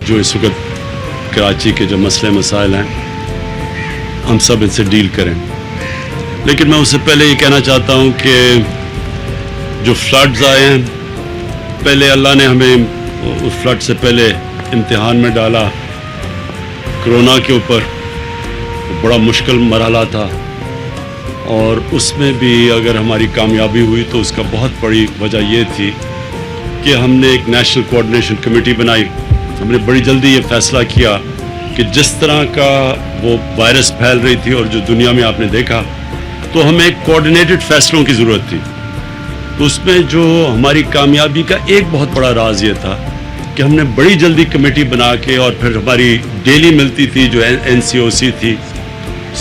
جو اس وقت کراچی کے جو مسئلے مسائل ہیں ہم سب ان سے ڈیل کریں. لیکن میں اس سے پہلے یہ کہنا چاہتا ہوں کہ جو فلڈز آئے ہیں پہلے اللہ نے ہمیں اس فلڈ سے پہلے امتحان میں ڈالا کرونا کے اوپر. بڑا مشکل مرحلہ تھا اور اس میں بھی اگر ہماری کامیابی ہوئی تو اس کا بہت بڑی وجہ یہ تھی کہ ہم نے ایک نیشنل کوآرڈینیشن کمیٹی بنائی. ہم نے بڑی جلدی یہ فیصلہ کیا کہ جس طرح کا وہ وائرس پھیل رہی تھی اور جو دنیا میں آپ نے دیکھا تو ہمیں ایک کوآرڈینیٹڈ فیصلوں کی ضرورت تھی. تو اس میں جو ہماری کامیابی کا ایک بہت بڑا راز یہ تھا کہ ہم نے بڑی جلدی کمیٹی بنا کے اور پھر ہماری ڈیلی ملتی تھی جو NCOC تھی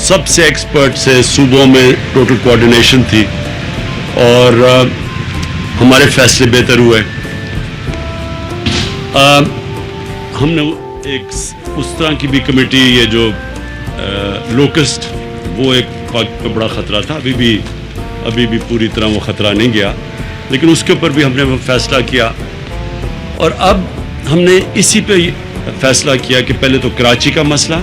سب سے ایکسپرٹ سے صوبوں میں ٹوٹل کوآرڈینیشن تھی اور ہمارے فیصلے بہتر ہوئے. ہم نے ایک اس طرح کی بھی کمیٹی یہ جو لوکسٹ وہ ایک پہ بڑا خطرہ تھا. ابھی بھی پوری طرح وہ خطرہ نہیں گیا لیکن اس کے اوپر بھی ہم نے وہ فیصلہ کیا. اور اب ہم نے اسی پہ فیصلہ کیا کہ پہلے تو کراچی کا مسئلہ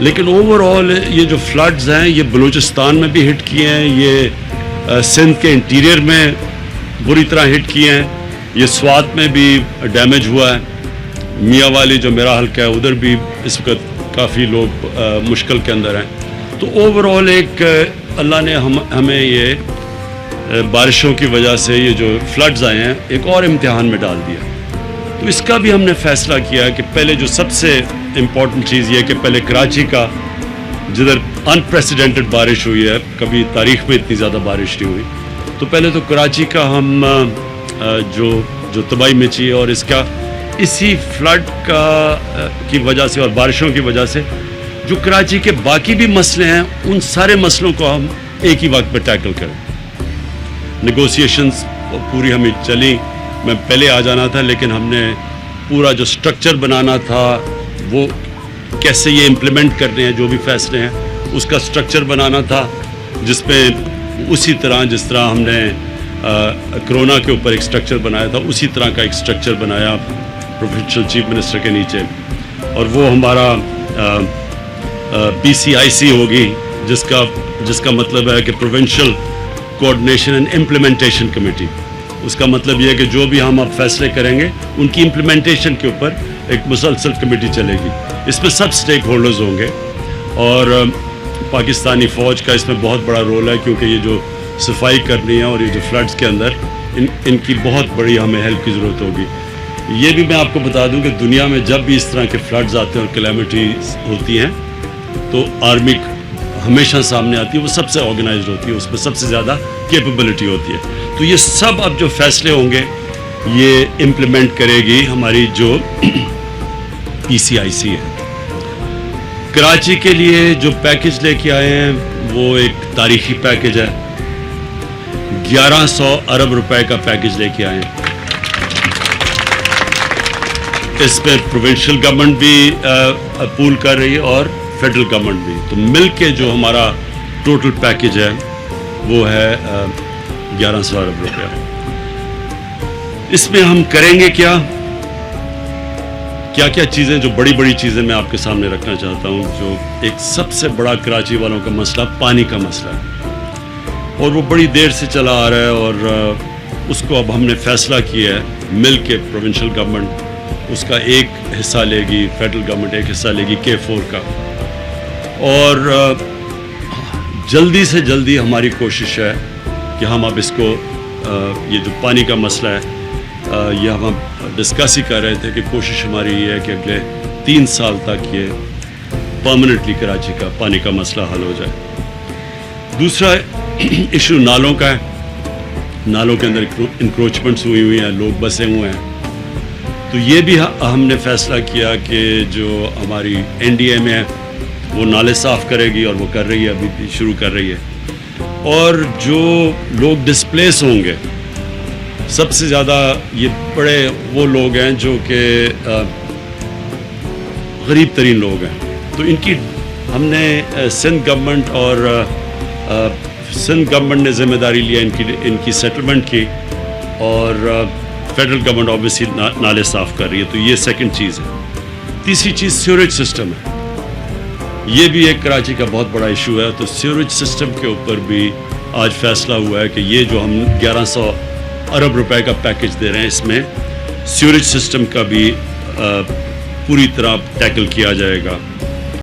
لیکن اوور آل یہ جو فلڈز ہیں یہ بلوچستان میں بھی ہٹ کیے ہیں, یہ سندھ کے انٹیریئر میں بری طرح ہٹ کیے ہیں, یہ سوات میں بھی ڈیمیج ہوا ہے, میاں والی جو میرا حلقہ ہے ادھر بھی اس وقت کافی لوگ مشکل کے اندر ہیں. تو اوور آل ایک اللہ نے ہمیں یہ بارشوں کی وجہ سے یہ جو فلڈز آئے ہیں ایک اور امتحان میں ڈال دیا. تو اس کا بھی ہم نے فیصلہ کیا کہ پہلے جو سب سے امپورٹنٹ چیز یہ کہ پہلے کراچی کا جدھر انپریسیڈنٹڈ بارش ہوئی ہے, کبھی تاریخ میں اتنی زیادہ بارش نہیں ہوئی, تو پہلے تو کراچی کا ہم جو تباہی مچی ہے اور اس کا اسی فلڈ کی وجہ سے اور بارشوں کی وجہ سے جو کراچی کے باقی بھی مسئلے ہیں ان سارے مسئلوں کو ہم ایک ہی وقت پہ ٹیکل کریں. نیگوسیشنز پوری ہمیں چلی, میں پہلے آ جانا تھا لیکن ہم نے پورا جو سٹرکچر بنانا تھا وہ کیسے یہ امپلیمنٹ کرنے ہیں جو بھی فیصلے ہیں اس کا سٹرکچر بنانا تھا جس پہ اسی طرح جس طرح ہم نے کرونا کے اوپر ایک سٹرکچر بنایا تھا اسی طرح کا ایک سٹرکچر بنایا پروونشل چیف منسٹر کے نیچے, اور وہ ہمارا PCIC ہوگی جس کا مطلب ہے کہ provincial coordination and implementation committee. اس کا مطلب یہ ہے کہ جو بھی ہم اب فیصلے کریں گے ان کی امپلیمنٹیشن کے اوپر ایک مسلسل کمیٹی چلے گی. اس میں سب سٹیک ہولڈرز ہوں گے اور پاکستانی فوج کا اس میں بہت بڑا رول ہے کیونکہ یہ جو صفائی کرنی ہے اور یہ جو فلڈز کے اندر ان کی بہت بڑی ہمیں ہیلپ کی ضرورت ہوگی. یہ بھی میں آپ کو بتا دوں کہ دنیا میں جب بھی اس طرح کے فلڈز آتے ہیں اور کلیمٹیز ہوتی ہیں تو آرمی ہمیشہ سامنے آتی ہے, وہ سب سے آرگنائزڈ ہوتی ہے, اس میں سب سے زیادہ کیپیبلٹی ہوتی ہے. تو یہ سب اب جو فیصلے ہوں گے یہ امپلیمنٹ کرے گی ہماری جو PCIC ہے. کراچی کے لیے جو پیکج لے کے آئے ہیں وہ ایک تاریخی پیکج ہے, 1100 ارب روپے کا پیکج لے کے آئے ہیں. اس میں پروونشل گورنمنٹ بھی پول کر رہی ہے اور فیڈرل گورنمنٹ بھی, تو مل کے جو ہمارا ٹوٹل پیکج ہے وہ ہے 1100 ارب روپیہ. اس میں ہم کریں گے کیا چیزیں, جو بڑی چیزیں میں آپ کے سامنے رکھنا چاہتا ہوں. جو ایک سب سے بڑا کراچی والوں کا مسئلہ پانی کا مسئلہ ہے اور وہ بڑی دیر سے چلا آ رہا ہے اور اس کو اب ہم نے فیصلہ کیا ہے مل کے پروونشل گورنمنٹ اس کا ایک حصہ لے گی, فیڈرل گورنمنٹ ایک حصہ لے گی K4 کا, اور جلدی سے جلدی ہماری کوشش ہے کہ ہم اب اس کو یہ جو پانی کا مسئلہ ہے یہ ہم ڈسکس ہی کر رہے تھے کہ کوشش ہماری یہ ہے کہ اگلے 3 سال تک یہ پرماننٹلی کراچی کا پانی کا مسئلہ حل ہو جائے. دوسرا ایشو نالوں کا ہے. نالوں کے اندر انکروچمنٹس ہوئی ہیں, لوگ بسے ہوئے ہیں. تو یہ بھی ہم نے فیصلہ کیا کہ جو ہماری NDA میں ہے وہ نالے صاف کرے گی اور وہ کر رہی ہے, ابھی بھی شروع کر رہی ہے. اور جو لوگ ڈسپلیس ہوں گے سب سے زیادہ یہ بڑے وہ لوگ ہیں جو کہ غریب ترین لوگ ہیں. تو ان کی ہم نے سندھ گورنمنٹ اور سندھ گورنمنٹ نے ذمہ داری لیا ان کی سیٹلمنٹ کی, اور فیڈرل گورنمنٹ آبویسلی نالے صاف کر رہی ہے. تو یہ سیکنڈ چیز ہے. تیسری چیز سیوریج سسٹم ہے، یہ بھی ایک کراچی کا بہت بڑا ایشو ہے. تو سیوریج سسٹم کے اوپر بھی آج فیصلہ ہوا ہے کہ یہ جو ہم 1100 ارب روپے کا پیکج دے رہے ہیں، اس میں سیوریج سسٹم کا بھی پوری طرح ٹیکل کیا جائے گا.